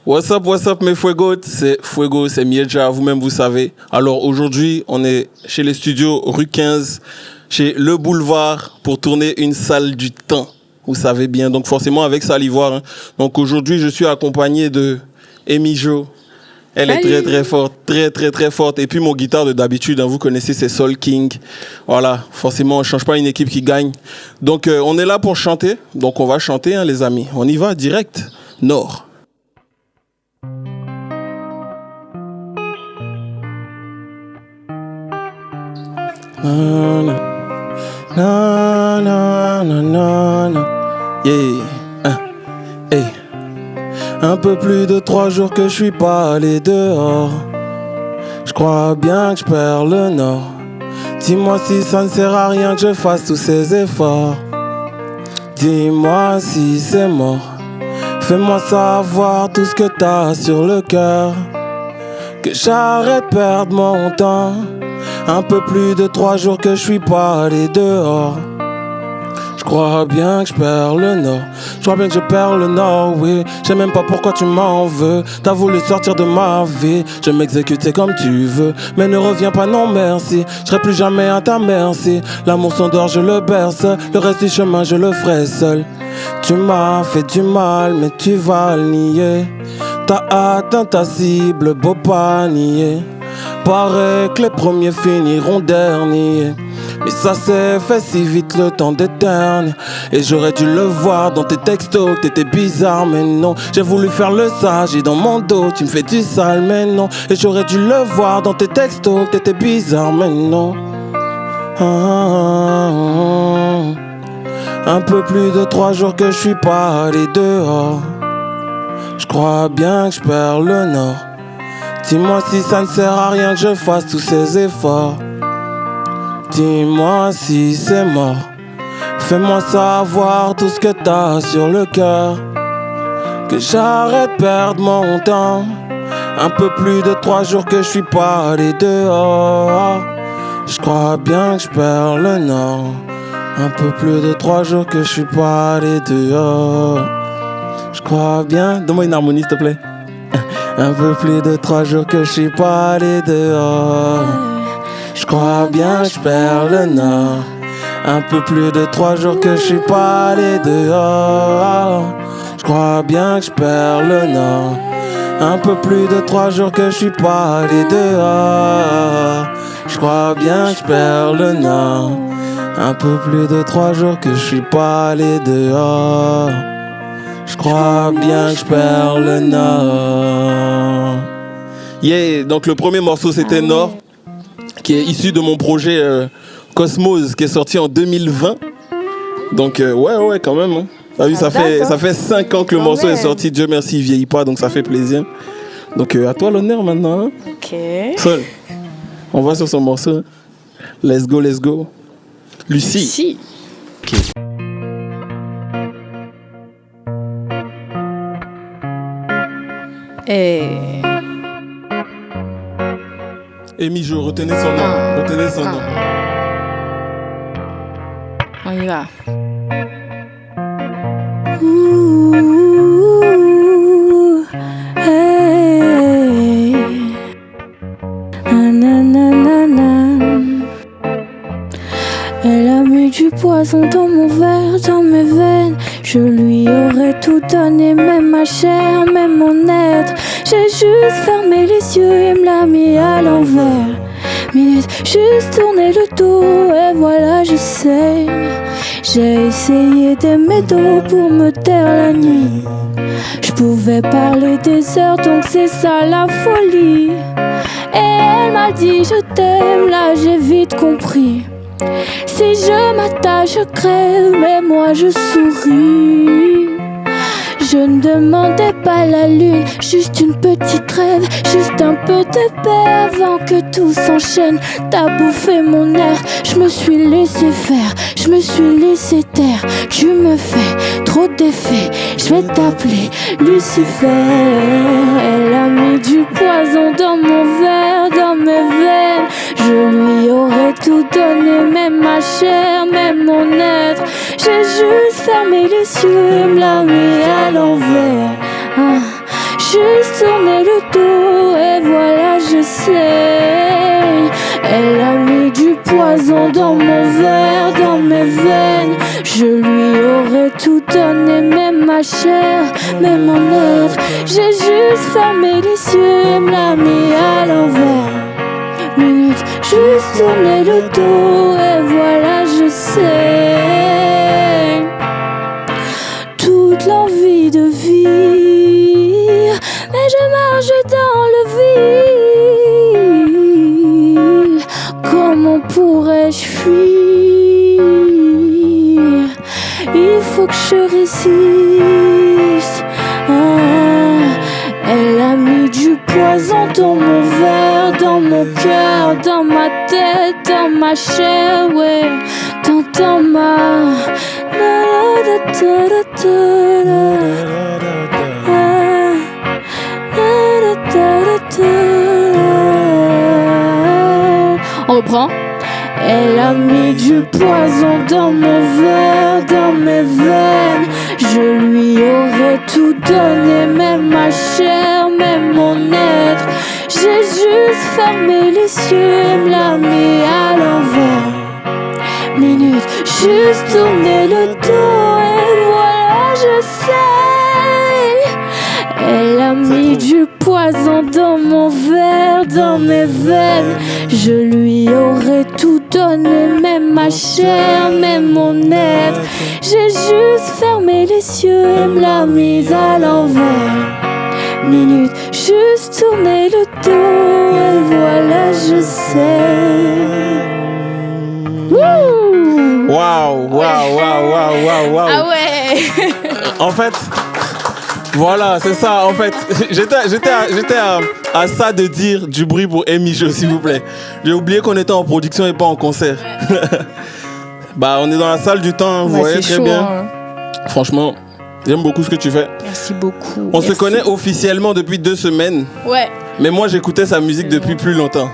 What's up mes Fuego, c'est Mieja, vous-même vous savez. Alors aujourd'hui, on est chez les studios rue 15, chez Le Boulevard, pour tourner une salle du temps. Vous savez bien, donc forcément avec Salivoire. Hein. Donc aujourd'hui, je suis accompagné de Amy Jo. Elle est très très forte, très forte. Et puis mon guitare de d'habitude, hein, vous connaissez, c'est Soul King. Voilà, forcément, on ne change pas une équipe qui gagne. Donc on est là pour chanter, donc on va chanter hein, les amis. On y va direct, Nord. Na, na, na, na, na, na. Yeah. Hey. Un peu plus de 3 jours que je suis pas allé dehors. Je crois bien que je perds le nord. Dis-moi si ça ne sert à rien que je fasse tous ces efforts. Dis-moi si c'est mort. Fais-moi savoir tout ce que t'as sur le cœur. Que j'arrête de perdre mon temps. Un peu plus de 3 jours que je suis pas allé dehors. Je crois bien que je perds le nord. Je crois bien que je perds le nord, oui. Je sais même pas pourquoi tu m'en veux. T'as voulu sortir de ma vie. Je m'exécutais comme tu veux. Mais ne reviens pas, non merci. Je serai plus jamais à ta merci. L'amour s'endort, je le berce. Le reste du chemin, je le ferai seul. Tu m'as fait du mal, mais tu vas le nier. T'as atteint ta cible, beau pas nier. Paraît que les premiers finiront derniers. Mais ça s'est fait si vite, le temps d'éternel. Et j'aurais dû le voir dans tes textos, que t'étais bizarre, mais non. J'ai voulu faire le sage et dans mon dos, tu me fais du sale, mais non. Et j'aurais dû le voir dans tes textos, que t'étais bizarre, mais non. Un peu plus de 3 jours que je suis pas allé dehors. Je crois bien que je perds le nord. Dis-moi si ça ne sert à rien que je fasse tous ces efforts. Dis-moi si c'est mort. Fais-moi savoir tout ce que t'as sur le cœur. Que j'arrête de perdre mon temps. Un peu plus de 3 jours que je suis pas allé dehors. Je crois bien que je perds le nord. Un peu plus de 3 jours que je suis pas allé dehors. Je crois bien. Donne-moi une harmonie s'il te plaît. Un peu plus de 3 jours que je suis pas allé dehors. Je crois bien que je perds le nord. Un peu plus de 3 jours que je suis pas allé dehors. Je crois bien que je perds le nord. Un peu plus de 3 jours que je suis pas allé dehors. Je crois bien que je perds le nord. Un peu plus de 3 jours que je suis pas allé dehors. Je crois bien que je perds le nord. Yeah, donc le premier morceau c'était Nord, qui est issu de mon projet Cosmos, qui est sorti en 2020. Donc ouais quand même. Hein. T'as vu, ça fait 5 ans que le morceau est sorti. Dieu merci, il vieillit pas, donc ça fait plaisir. Donc à toi l'honneur maintenant. Hein. Ok. Sol, on va sur son morceau. Let's go. Lucie. Ok. Amy Jo, retenez son nom. On y va. Hey. Elle a mis du poison dans mon verre, dans mes veines. Je lui aurais tout donné, même ma chair, même mon être. J'ai juste fermé les yeux et me l'a mis à l'envers. Minute, juste tourné le dos et voilà je saigne. J'ai essayé d'aimer d'eau pour me taire la nuit. Je pouvais parler des heures donc c'est ça la folie. Et elle m'a dit je t'aime, là j'ai vite compris. Si je m'attache je crève mais moi je souris. Je ne demandais pas la lune, juste une petite trêve, juste un peu de paix avant que tout s'enchaîne. T'as bouffé mon air, je me suis laissé faire, je me suis laissé taire. Tu me fais trop d'effets, je vais t'appeler Lucifer. Elle a mis du poison dans mon verre, dans mes veines. Je lui aurais tout donné, même ma chair, même mon être. J'ai juste fermé les yeux et me l'a mis à l'envers. juste tourner le dos et voilà je sais. Elle a mis du poison dans mon verre, dans mes veines. Je lui aurais tout donné, même ma chair, même mon être. J'ai juste fermé les yeux et me l'a mis à l'envers. Minute, juste tourner le dos et voilà je sais. Toute l'envie de vivre, mais je marche dans le vide. Comment pourrais-je fuir? Il faut que je résiste. Elle a mis du poison dans mon verre, dans mon cœur, dans ma tête, dans ma chair, ouais, dans ma... On reprend. Elle a mis du poison dans mon verre, dans mes veines. Je lui aurais tout donné, même ma chair, même mon être. J'ai juste fermé les yeux et me l'a mis à l'envers. Minute, juste tourner le dos et voilà je sais. Elle a mis du poison dans mon verre, dans mes veines. Je lui aurais tout donné, même ma chair, même mon être. J'ai juste fermé les yeux et me l'a mise à l'envers. Minute, juste tourner le dos et voilà je sais. Waouh. Ah ouais. En fait, voilà, c'est ça. En fait, j'étais à ça de dire du bruit pour Amy Jo, s'il vous plaît. J'ai oublié qu'on était en production et pas en concert. Bah, on est dans la salle du temps, vous voyez très chaud, bien. Hein. Franchement, j'aime beaucoup ce que tu fais. Merci beaucoup. On se connaît officiellement depuis 2 semaines. Ouais. Mais moi, j'écoutais sa musique depuis plus longtemps.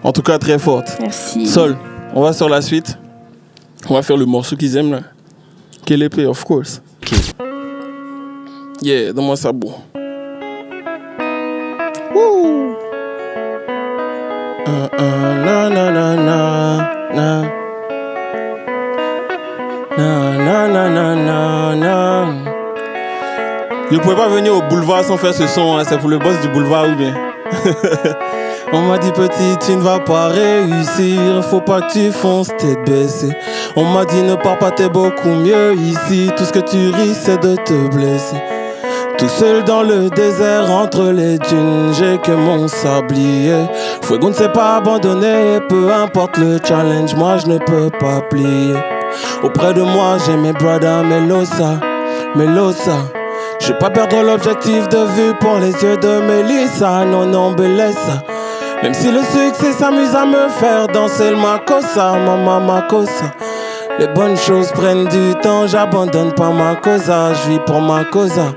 En tout cas, très forte. Merci. Sol, on va sur la suite. On va faire le morceau qu'ils aiment là. Quelle épée, of course. Ok. Yeah, donne-moi ça bon. Wouh. Na na na na na. Na na na na na na. Je pouvais pas venir au boulevard sans faire ce son, hein. C'est pour le boss du boulevard ou bien. On m'a dit petit, tu ne vas pas réussir, faut pas que tu fonces tête baissée. On m'a dit ne pars pas, t'es beaucoup mieux ici. Tout ce que tu risques c'est de te blesser. Tout seul dans le désert entre les dunes, j'ai que mon sablier. Fuego ne s'est pas abandonné, peu importe le challenge, moi je ne peux pas plier. Auprès de moi j'ai mes brothers Melosa. Je vais pas perdre l'objectif de vue pour les yeux de Mélissa, non Bélessa. Même si le succès s'amuse à me faire danser le Makossa, maman Makossa. Les bonnes choses prennent du temps, j'abandonne pas ma causa, je vis pour ma causa.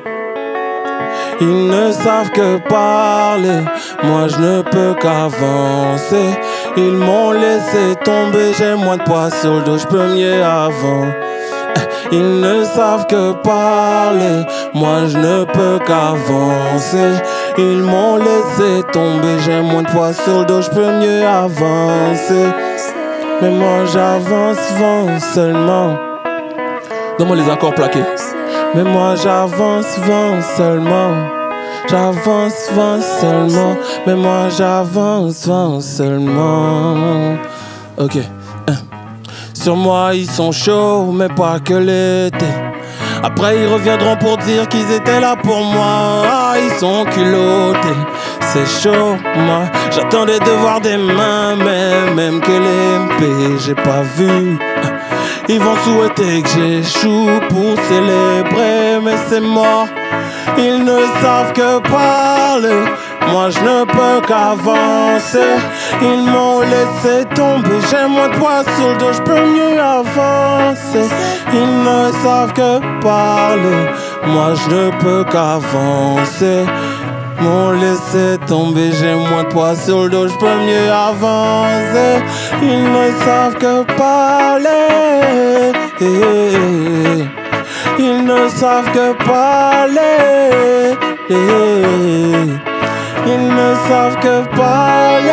Ils ne savent que parler, moi je ne peux qu'avancer. Ils m'ont laissé tomber, j'ai moins de poids sur le dos, je peux mieux avant. Ils ne savent que parler, moi je ne peux qu'avancer. Ils m'ont laissé tomber, j'ai moins de poids sur le dos, je peux mieux avancer. Mais moi j'avance vent seulement. Donne-moi les accords plaqués. Mais moi j'avance vent seulement. J'avance vent seulement. Mais moi j'avance vent seulement. Ok. Sur moi ils sont chauds, mais pas que l'été. Après ils reviendront pour dire qu'ils étaient là pour moi. Ah, ils sont culottés, c'est chaud moi. J'attendais de voir des mains, mais même que les MP j'ai pas vu. Ils vont souhaiter que j'échoue pour célébrer, mais c'est mort. Ils ne savent que parler, moi je ne peux qu'avancer. Ils m'ont laissé tomber, j'ai moins de poids sur le dos, je peux mieux avancer. Ils ne savent que parler, moi je ne peux qu'avancer. M'ont laissé tomber, j'ai moins de poids sur le dos, je peux mieux avancer. Ils ne savent que parler. Ils ne savent que parler. Ils ne savent que parler.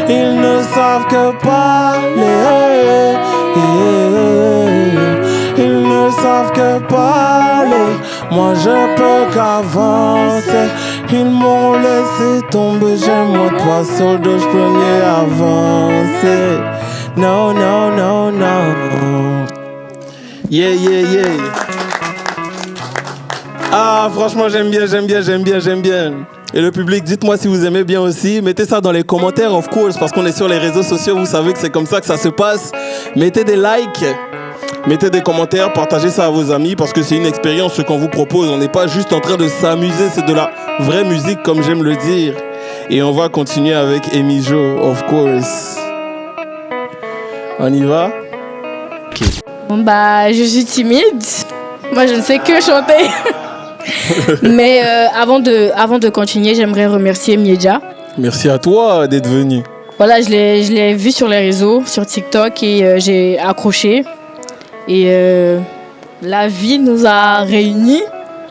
Ils ne savent que parler. Ils ne savent que parler. Moi je peux qu'avancer. Ils m'ont laissé tomber. J'aime pas sur le dos, je peux mieux avancer. No, no, no, no. Yeah, yeah, yeah. Ah, franchement, j'aime bien. Et le public, dites-moi si vous aimez bien aussi. Mettez ça dans les commentaires, of course, parce qu'on est sur les réseaux sociaux. Vous savez que c'est comme ça que ça se passe. Mettez des likes, mettez des commentaires, partagez ça à vos amis, parce que c'est une expérience ce qu'on vous propose. On n'est pas juste en train de s'amuser, c'est de la vraie musique, comme j'aime le dire. Et on va continuer avec Emijo, of course. On y va? Ok. Bon, je suis timide. Moi, je ne sais que chanter. Mais avant de continuer, j'aimerais remercier Miedja. Merci à toi d'être venu. Voilà, je l'ai vu sur les réseaux, sur TikTok, et j'ai accroché. Et la vie nous a réunis.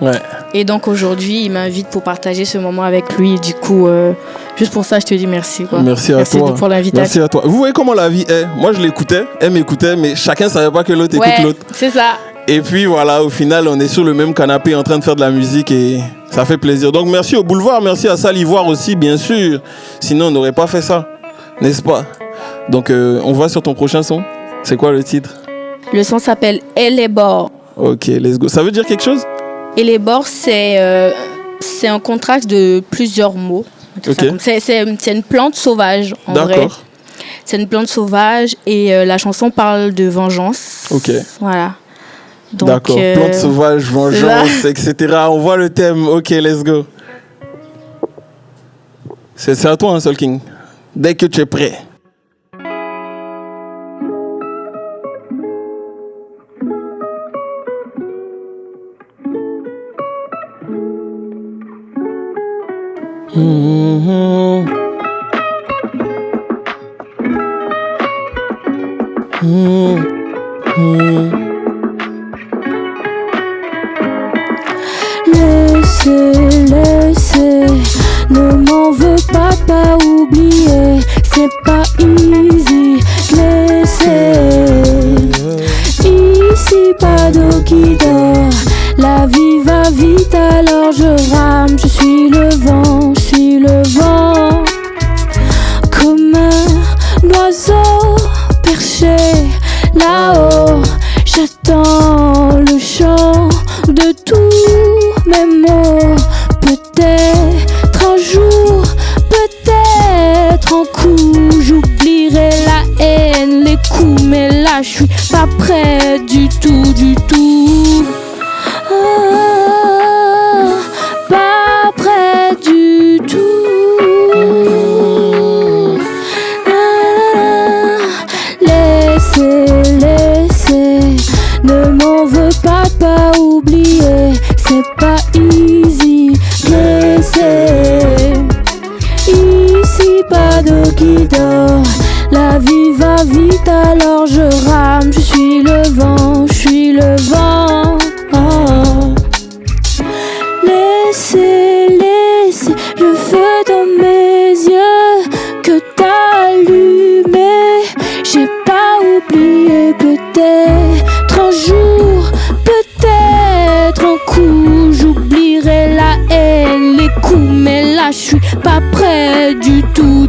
Ouais. Et donc aujourd'hui, il m'invite pour partager ce moment avec lui. Et du coup, juste pour ça, je te dis merci. Quoi. Merci à toi. Merci pour l'invitation. Merci à toi. Vous voyez comment la vie est. Moi, je l'écoutais, elle m'écoutait, mais chacun ne savait pas que l'autre écoute l'autre. C'est ça. Et puis voilà, au final, on est sur le même canapé en train de faire de la musique et ça fait plaisir. Donc merci au Boulevard, merci à Salivoire aussi, bien sûr. Sinon, on n'aurait pas fait ça, n'est-ce pas? Donc on va sur ton prochain son. C'est quoi le titre? Le son s'appelle Et les bords. Ok, let's go. Ça veut dire quelque chose? Et les bords, c'est un contraste de plusieurs mots. Okay. C'est une plante sauvage, en vrai. D'accord. C'est une plante sauvage et la chanson parle de vengeance. Ok. Voilà. Donc, d'accord, plante sauvage, vengeance, etc. On voit le thème. Ok, let's go. C'est à toi, hein, Soul King. Dès que tu es prêt. Laissez, ne m'en veux pas oublier, c'est pas easy. Laissez, ici pas d'eau qui dort, la vie va vite alors je rame, je suis le vent, comme un oiseau perché là-haut, j'attends le chant de tous mes mots. Peut-être un jour, peut-être un coup, j'oublierai la haine, les coups, mais là je suis pas prêt du tout. Pas prêt du tout. Laissez, ne m'en veux pas oublier, c'est pas easy. Laissez, ici pas d'eau qui dort, la vie va vite alors je rame, je suis le vent. Oh. Laissez le feu dans mes yeux que t'as allumé, j'ai pas oublié, peut-être un jour, peut-être un coup, j'oublierai la haine, les coups, mais là je suis pas prêt du tout.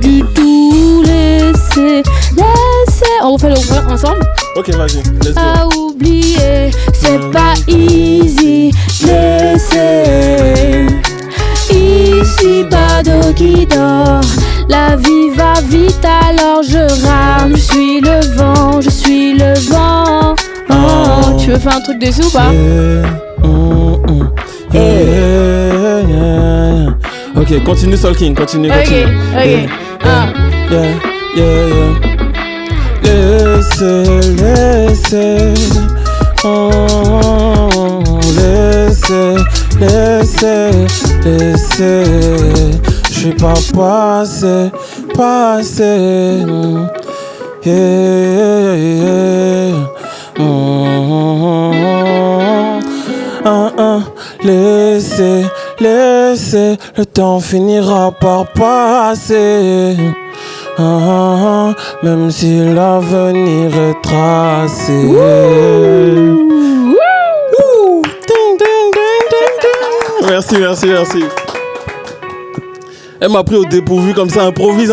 Laissez, on fait le refrain ensemble. Ok, vas-y, let's go. À oublier, c'est pas easy. Laissez, ici pas d'eau qui dort, la vie va vite alors je rame, je suis le vent. Oh, tu veux faire un truc dessus ou pas? Ok, continue Soul King, continue. Ok. Laissez, je suis pas passé. Laissez, laissez, le temps finira par passer. Même si l'avenir est tracé. Merci, merci, merci. Elle m'a pris au dépourvu comme ça, improvise.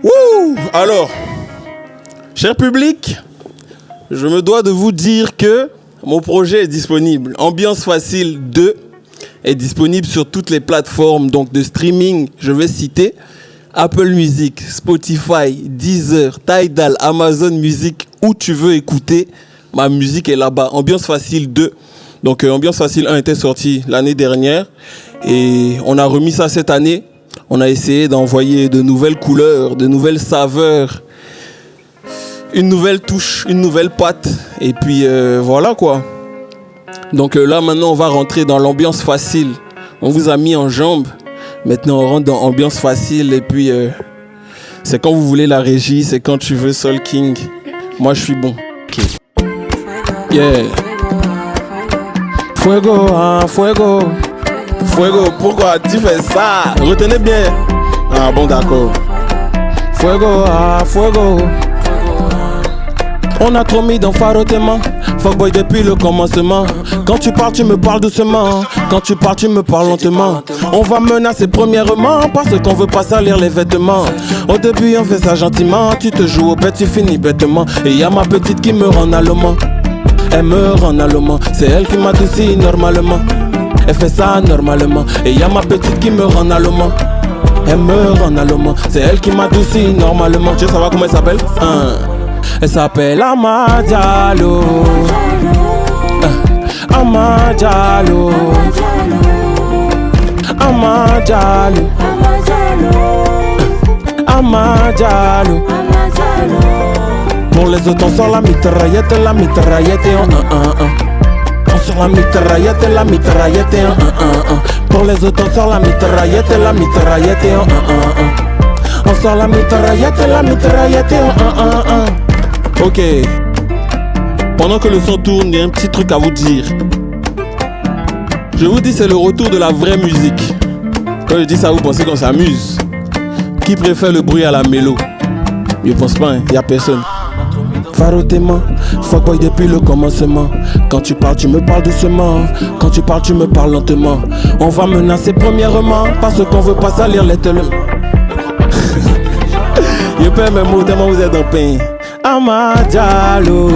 Wouh! Alors, cher public, je me dois de vous dire que mon projet est disponible. Ambiance Facile 2 est disponible sur toutes les plateformes donc de streaming. Je vais citer Apple Music, Spotify, Deezer, Tidal, Amazon Music, où tu veux écouter. Ma musique est là-bas. Ambiance Facile 2. Donc Ambiance Facile 1 était sorti l'année dernière et on a remis ça cette année. On a essayé d'envoyer de nouvelles couleurs, de nouvelles saveurs, une nouvelle touche, une nouvelle patte. Et puis voilà quoi. Donc là maintenant on va rentrer dans l'ambiance facile. On vous a mis en jambes. Maintenant on rentre dans ambiance facile et puis c'est quand vous voulez la régie, c'est quand tu veux Soul King. Moi je suis bon. Yeah. Fuego, ah, fuego. Fuego, pourquoi tu fais ça? Retenez bien. Ah bon d'accord. Fuego, ah, fuego. On a trop mis d'enfarottement. Fuckboy depuis le commencement. Quand tu parles, tu me parles doucement. Quand tu parles, tu me parles lentement. On va menacer premièrement parce qu'on veut pas salir les vêtements. Au début on fait ça gentiment. Tu te joues au bête, tu finis bêtement. Et y a ma petite qui me rend allemand. Elle me rend allemand. C'est elle qui m'adoucit normalement. Elle fait ça normalement. Et y a ma petite qui me rend allemand. Elle me rend allemand. C'est elle qui m'adoucit normalement. Tu sais savoir comment elle s'appelle? Elle s'appelle Ama Diallo. Ama Diallo. Ama Diallo. Ama Diallo. Pour les autres on sort la mitraillette et en 1-1-1. On sort la mitraillette et en 1-1-1. Pour les autres on sort la mitraillette et en 1-1-1. On sort la mitraillette et en 1-1-1. Ok. Pendant que le son tourne, il y a un petit truc à vous dire. Je vous dis, c'est le retour de la vraie musique. Quand je dis ça, vous pensez qu'on s'amuse. Qui préfère le bruit à la mélo? Je pense pas, il n'y a personne. Farotement, fuckboy depuis le commencement. Quand tu parles, tu me parles doucement. Quand tu parles, tu me parles lentement. On va menacer premièrement parce qu'on veut pas salir les telements. Je perds mes mots tellement vous êtes en peine. Ama Diallo.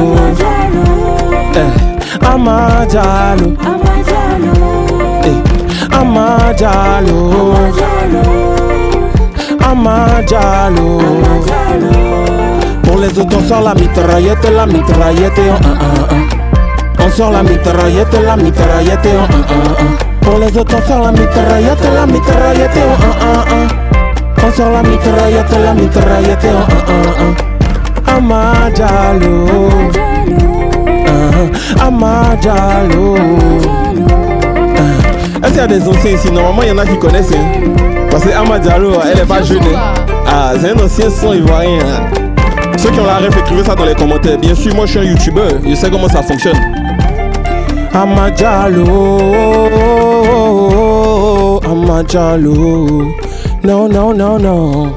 Ama Diallo. Ama Diallo. Ama Diallo. Pour les autres on sort la mitraillette et en 1-1-1. On sort la mitraillette et en 1-1-1. Pour les autres on sort la mitraillette et en 1-1-1. On sort la mitraillette et en 1-1-1. Ama Diallo. Ama Diallo. Est-ce qu'il y a des anciens ici? Normalement il y en a qui connaissent parce que Ama Diallo elle est pas jeune. Ah c'est un ancien son ivoirien. Ceux qui ont la ref, écrivez ça dans les commentaires. Bien sûr, moi je suis un youtubeur, je sais comment ça fonctionne. Ama Diallo, Ama Diallo. Non, non, non, non.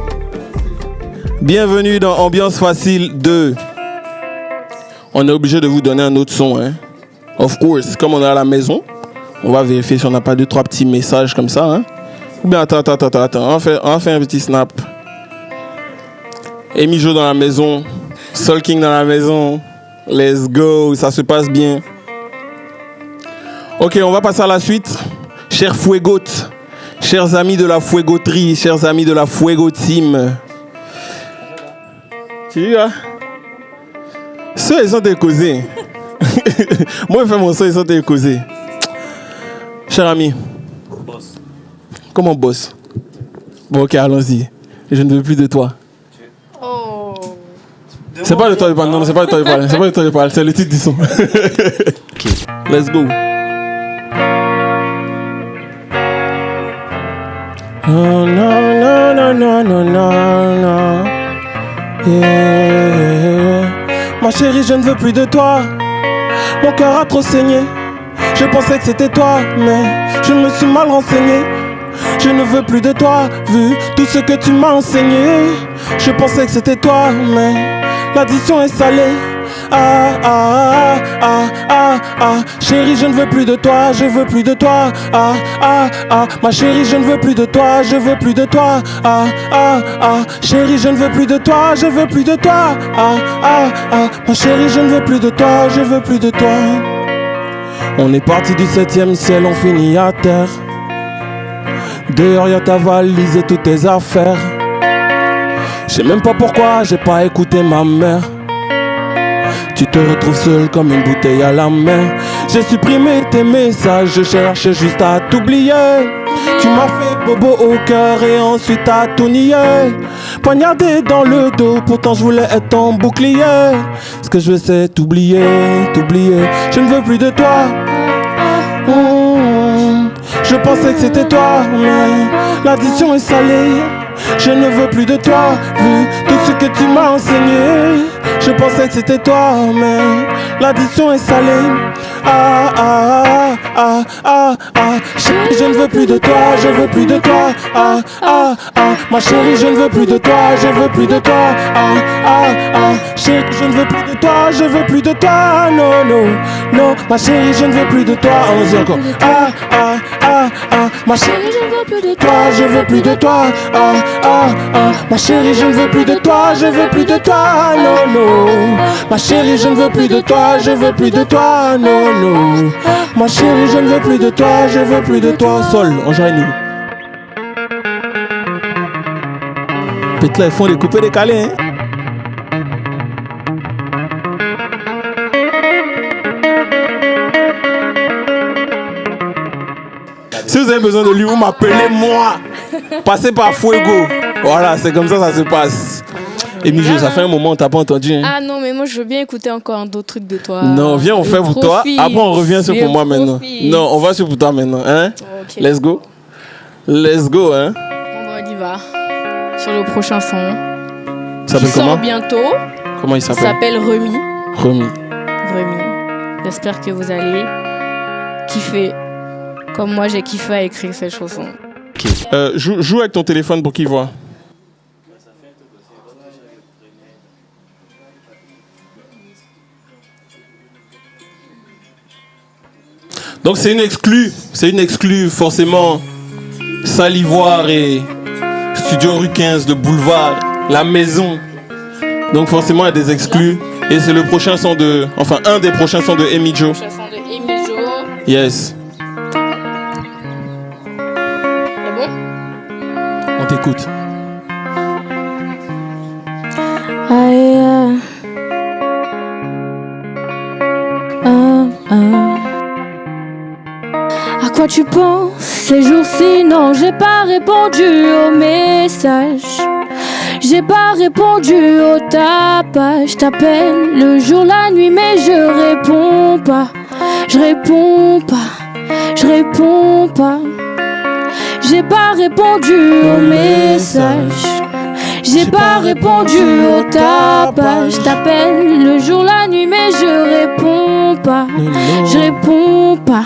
Bienvenue dans Ambiance Facile 2. On est obligé de vous donner un autre son, hein. Of course, comme on est à la maison, on va vérifier si on n'a pas 2-3 petits messages comme ça, hein. Ou bien attends. On va faire un petit snap. Emijo dans la maison, Soul King dans la maison. Let's go, ça se passe bien. Ok, on va passer à la suite. Chers Fuegotes, chers amis de la Fuegoterie, chers amis de la Fuego Team. Tu vois? Ceux, ils sont décausés. Moi, je fais mon son, ils sont décausés. Cher ami. Boss. Comment boss? Bon, ok, allons-y. Je ne veux plus de toi. C'est pas le temps de parler, non, c'est pas le temps de parler, c'est le titre du son. Okay. Let's go. Oh, non. Yeah. Ma chérie, je ne veux plus de toi. Mon cœur a trop saigné. Je pensais que c'était toi, mais je me suis mal renseigné. Je ne veux plus de toi, vu tout ce que tu m'as enseigné. Je pensais que c'était toi, mais l'addition est salée. Ah, ah, ah, ah, ah, chérie, je ne veux plus de toi, je veux plus de toi. Ah, ah, ah, ma chérie, je ne veux plus de toi, je veux plus de toi. Ah, ah, ah, chérie, je ne veux plus de toi, je veux plus de toi. Ah, ah, ah, ma chérie, je ne veux plus de toi, je veux plus de toi. On est parti du 7e ciel, on finit à terre. Dehors y'a ta valise et toutes tes affaires. Je sais même pas pourquoi j'ai pas écouté ma mère. Tu te retrouves seul comme une bouteille à la mer. J'ai supprimé tes messages, je cherche juste à t'oublier. Tu m'as fait bobo au cœur et ensuite t'as tout nié. Poignardé dans le dos, pourtant je voulais être ton bouclier. Ce que je veux c'est t'oublier, t'oublier. Je ne veux plus de toi. Je pensais que c'était toi, mais l'addition est salée. Je ne veux plus de toi, vu tout ce que tu m'as enseigné. Je pensais que c'était toi, mais l'addition est salée. Ah, ah, ah, ah, ah, chérie, je ne veux plus de toi, je veux plus de toi. Ah, ah, ah, ma chérie, je ne veux plus de toi, je veux plus de toi. Ah, ah, ah, chérie, je ne veux plus de toi, je veux plus de toi. Non, non, non, ma chérie, je ne veux plus de toi. Allons-y encore. Ah, ah, ah, ah, ma chérie, je ne veux plus de toi, je veux plus de toi. Ah, ah, ah, ma chérie, je ne veux plus de toi, je veux plus de toi. Non, non, ma chérie, je ne veux plus de toi, je veux plus de toi. Non, non, ma chérie, je ne veux plus de toi, je veux plus de toi. Sol, enjoigne-nous. Pétla, ils font des coupés décalés, hein. Si vous avez besoin de lui, vous m'appelez moi. Passez par Fuego. Voilà, c'est comme ça se passe. Et Mijo, ça fait un moment, t'as pas entendu, hein? Ah non, mais moi je veux bien écouter encore d'autres trucs de toi. Non, viens, on fait pour toi. Après, on revient sur pour moi maintenant. Non, on va sur pour toi maintenant, hein? Okay. Let's go. Let's go, hein? Bon, on y va. Sur le prochain son. Ça s'appelle comment? Sort bientôt. Comment il s'appelle? Il s'appelle Remi. Remi. Remi. J'espère que vous allez kiffer. Comme moi, j'ai kiffé à écrire cette chanson. Okay. Joue avec ton téléphone pour qu'il voit. Donc c'est une exclue forcément. Salivoire et Studio Rue 15 de Boulevard, la maison. Donc forcément il y a des exclus. Et c'est le prochain son de, enfin un des prochains sons de Emijo. Le prochain son de Emijo. Yes. C'est bon? On t'écoute. À quoi tu penses ces jours-ci? Non, j'ai pas répondu aux messages. J'ai pas répondu au tapage. Je t'appelle le jour, la nuit, mais je réponds pas. Je réponds pas. Je réponds pas. J'ai pas répondu aux messages. J'ai pas répondu au tapage. Je t'appelle le jour, la nuit, mais je réponds pas. Je réponds pas.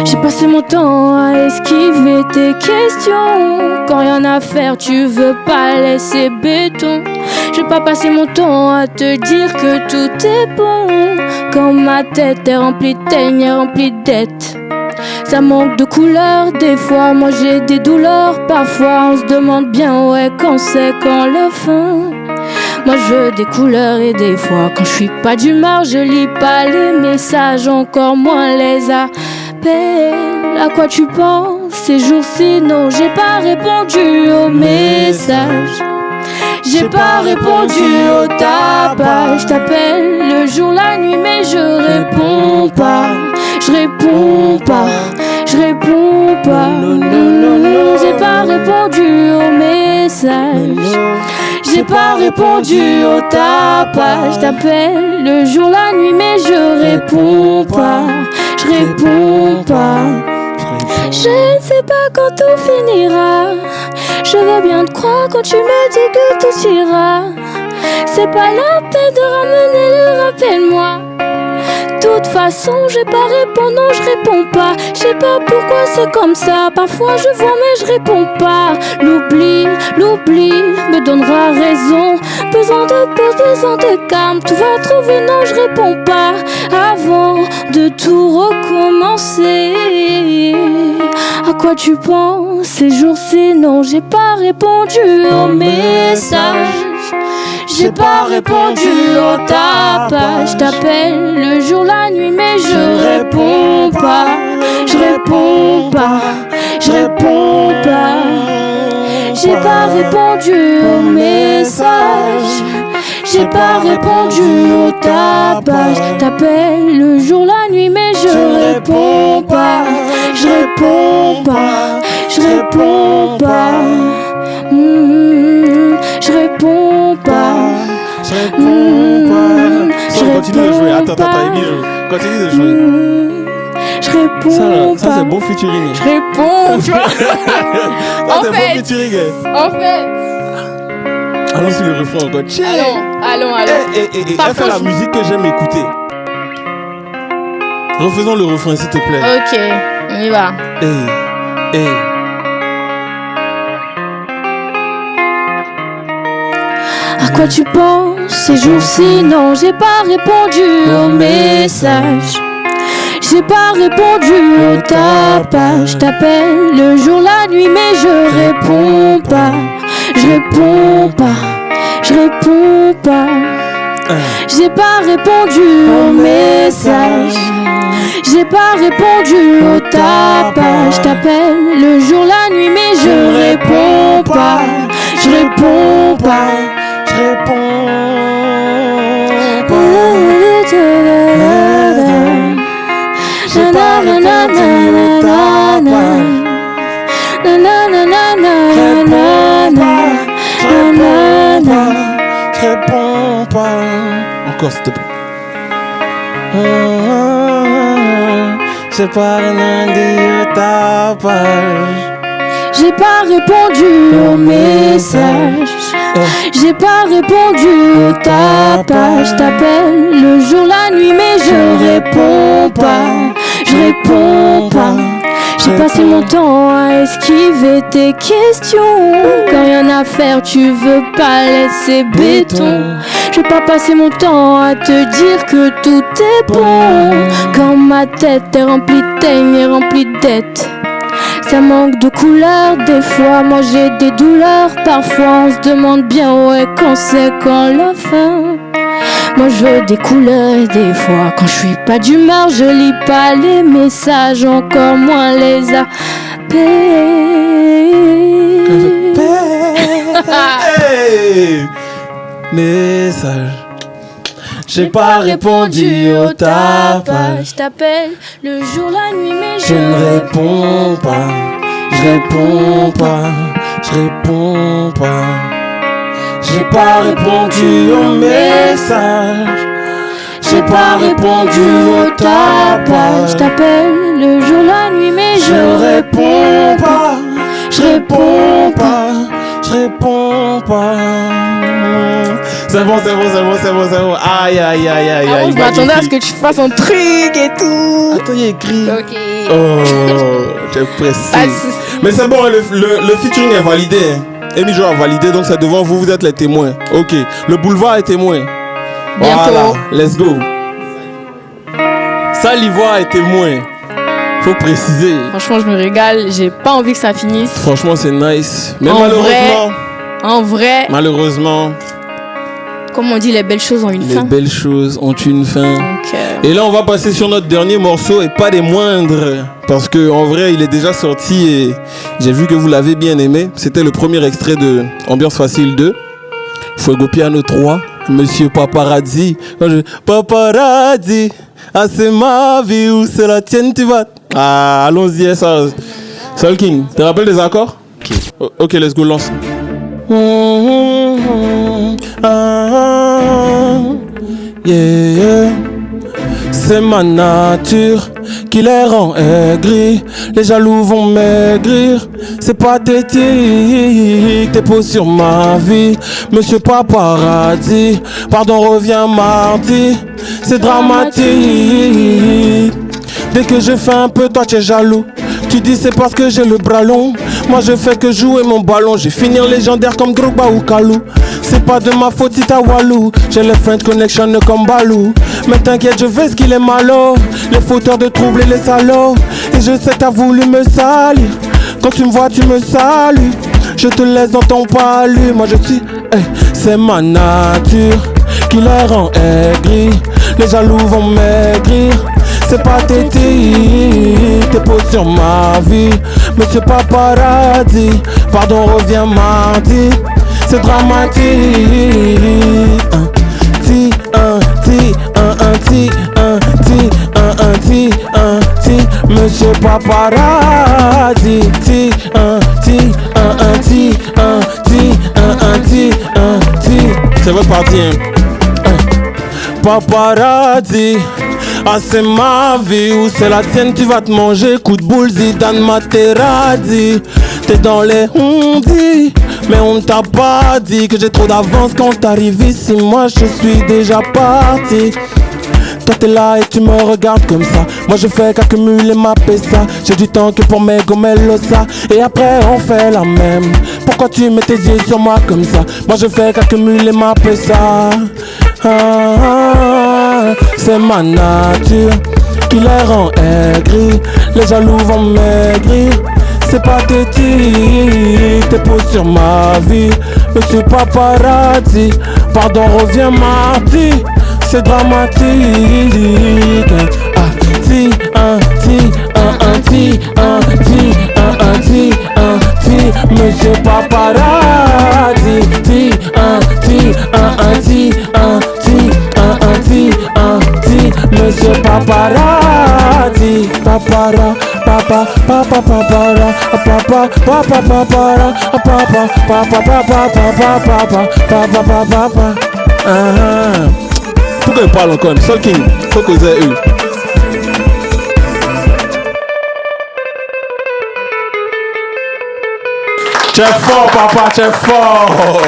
J'ai passé mon temps à esquiver tes questions. Quand rien à faire, tu veux pas laisser béton. J'ai pas passé mon temps à te dire que tout est bon. Quand ma tête est remplie de teignes et remplie de dettes. Ça manque de couleurs, des fois moi j'ai des douleurs. Parfois on se demande bien ouais quand c'est quand la fin. Moi je veux des couleurs et des fois quand je suis pas d'humeur, je lis pas les messages, encore moins les appels. À quoi tu penses ces jours-ci? Non, j'ai pas répondu aux messages. J'ai pas répondu au tapage. Je t'appelle le jour, la nuit, mais je réponds pas. Je réponds pas. Je réponds pas. J'ai pas répondu au message. J'ai pas répondu au tapage. Je t'appelle le jour, la nuit, mais je réponds pas. Je réponds pas. Je ne sais pas quand tout finira. Je veux bien te croire quand tu me dis que tout ira. C'est pas la peine de ramener le rappelle-moi. Tout toute façon, j'ai pas répondu, non, je réponds pas. Je sais pas pourquoi c'est comme ça. Parfois je vois, mais je réponds pas. L'oubli me donnera raison. Besoin de pause, besoin de calme. Tout va trouver, non, je réponds pas. Avant de tout recommencer. À quoi tu penses ces jours-ci? Non, j'ai pas répondu aux messages. J'ai pas répondu au tapage. Je t'appelle le jour, la nuit, mais je réponds pas. Je réponds pas. Je réponds pas. J'ai pas répondu au message. J'ai pas répondu au tapage. T'appelles le jour, la nuit, mais je réponds pas. Je réponds pas. Je réponds pas. Je réponds pas. Je réponds pas. Ça, continue de jouer. Attends, Amy, continue de jouer. Je réponds ça, c'est bon featuring. Je réponds, tu vois. Ça, c'est bon featuring. En fait. Allons sur le refrain encore. Allons. Elle fait la musique que j'aime écouter. Refaisons le refrain, s'il te plaît. Ok, on y va. À quoi tu penses ces jours-ci? Non, j'ai pas répondu au message. J'ai pas répondu au tapage. Je t'appelle le jour, la nuit, mais je réponds pas. Je réponds pas. Je réponds pas. J'ai pas répondu au message. J'ai pas répondu au tapage. Je t'appelle le jour, la nuit, mais je réponds pas. Je réponds pas. Je réponds pas. J'ai pas répondu au tapage. Je réponds pas. Encore s'il te plaît. J'ai pas répondu au tapage. J'ai pas répondu au message. J'ai pas répondu au tapage. T'appelles le jour, la nuit, mais je réponds pas. Je réponds pas. J'ai passé mon temps à esquiver tes questions. Quand rien à faire, tu veux pas laisser béton. Je vais pas passer mon temps à te dire que tout est bon. Quand ma tête est remplie de teigne et remplie de dettes. Ça manque de couleurs, des fois moi j'ai des douleurs. Parfois on se demande bien ouais quand c'est quand la fin. Moi je veux des couleurs et des fois quand je suis pas d'humeur, je lis pas les messages, encore moins les appels. Hey, message. J'ai pas répondu au tapage. Je t'appelle le jour, la nuit, mais je ne réponds pas. Je réponds pas. Je réponds pas. J'ai pas répondu au message. J'ai pas répondu au tapage. Je t'appelle le jour, la nuit, mais je réponds pas. Je réponds pas. Je réponds pas. C'est bon. Aïe. Je m'attendais à ce que tu fasses un truc et tout. Attends, il y a écrit. Ok. Oh, j'ai pressé. Mais c'est bon, le featuring est validé. Amy Jo a validé, donc c'est devant vous, vous êtes les témoins. Ok, le boulevard est témoin. Bientôt. Voilà, let's go. Salivoire est témoin. Faut préciser. Franchement, je me régale. J'ai pas envie que ça finisse. Franchement, c'est nice. Mais En vrai. Malheureusement. Comme on dit, les belles choses ont une fin. Les belles choses ont une fin. Donc, Et là, on va passer sur notre dernier morceau et pas des moindres. Parce qu'en vrai, il est déjà sorti et j'ai vu que vous l'avez bien aimé. C'était le premier extrait de Ambiance Facile 2. Fuego Piano 3. Monsieur Paparazzi. Paparazzi. Ah, c'est ma vie ou c'est la tienne, tu vas. Ah, allons-y, ça. Soul King, tu te rappelles des accords? Ok, let's go, lance. Yeah. C'est ma nature qui les rend aigris. Les jaloux vont maigrir. C'est pathétique. T'es beau sur ma vie, Monsieur Paparazzi. Pardon, reviens mardi. c'est dramatique. Dès que je fais un peu, toi tu es jaloux. Tu dis c'est parce que j'ai le bras long. Moi je fais que jouer mon ballon. J'ai finir légendaire comme Drogba ou Kalou. C'est pas de ma faute si t'as Walou. J'ai le French Connection comme Balou. Mais t'inquiète, je vais ce qu'il est malo. Les fauteurs de troubles et les salauds. Et je sais t'as voulu me salir. Quand tu me vois tu me salues. Je te laisse dans ton palu. Moi je suis, c'est ma nature qui les rend aigris. Les jaloux vont maigrir. C'est pathétique, t'es posé sur ma vie. Monsieur Paparazzi, pardon reviens mardi. C'est dramatique. Monsieur Paparazzi. C'est reparti, Paparazzi. Ah c'est ma vie ou c'est la tienne, tu vas te manger. Coup de boule, Zidane Materazzi. T'es dans les on-dit, mais on t'a pas dit que j'ai trop d'avance quand t'arrives ici. Moi je suis déjà parti. Toi t'es là et tu me regardes comme ça. Moi je fais qu'accumuler ma pesa. J'ai du temps que pour mes gomelosa. Et après on fait la même. Pourquoi tu mets tes yeux sur moi comme ça? Moi je fais qu'accumuler ma pesa. C'est ma nature qui les rend aigris. Les jaloux vont maigrir. C'est pathétique, t'es posé sur ma vie. Monsieur Paparazzi, pardon reviens mardi. C'est dramatique. Monsieur Paparazzi. Monsieur Paparazzi. Papara, papa, papa, papara, papa, papa, papara, papa, papa, papa, papa. Pourquoi il parle encore? Soul King, faut que vous ayez eu. T'es fort, papa, t'es fort.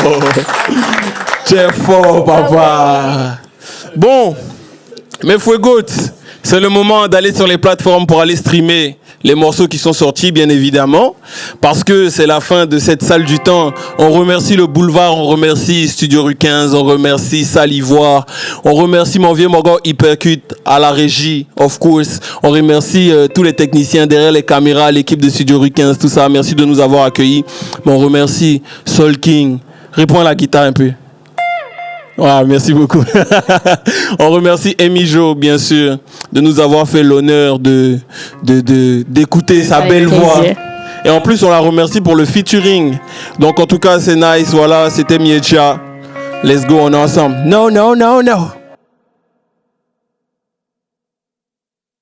T'es fort, papa. Bon, mes Fuegoats, c'est le moment d'aller sur les plateformes pour aller streamer les morceaux qui sont sortis, bien évidemment, parce que c'est la fin de cette salle du temps. On remercie le Boulevard, on remercie Studio Rue 15, on remercie Salivoire, on remercie mon vieux Morgan Hypercute à la régie, of course. On remercie tous les techniciens derrière les caméras, l'équipe de Studio Rue 15, tout ça. Merci de nous avoir accueillis. Mais on remercie Soul King. Réponds à la guitare un peu. Ouais, merci beaucoup. On remercie Amy Jo, bien sûr, de nous avoir fait l'honneur d'écouter sa belle voix. Et en plus, on la remercie pour le featuring. Donc, en tout cas, c'est nice. Voilà, c'était Miecha. Let's go, on est ensemble. No, no, no, no.